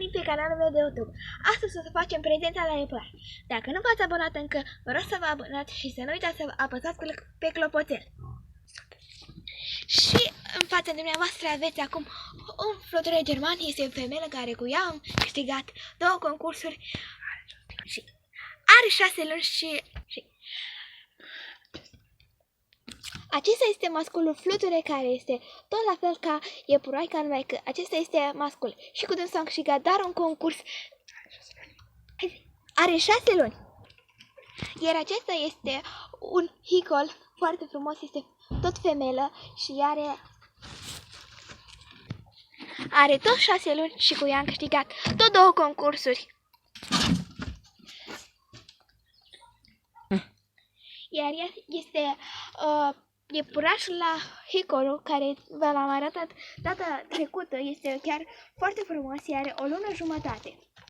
venit pe canalul meu de YouTube. Astăzi o să facem prezența la Eplar. Dacă nu v-ați abonat încă, vă rog să vă abonați și să nu uitați să apăsați pe clopoțel. Și în fața dumneavoastră aveți acum un fluture german, este o femeie care cu ea am câștigat 2 concursuri și are 6 luni și... Acesta este masculul fluture, care este tot la fel ca iepuroaica, numai că acesta este mascul. Și cu dânsul am câștigat doar un concurs. Are 6 luni. Iar acesta este un hicol foarte frumos, este tot femelă și are tot 6 luni și cu ea am câștigat tot 2 concursuri. Iar ea este iepurașul la hicolul care v-am arătat data trecută, este chiar foarte frumos, are o lună jumătate.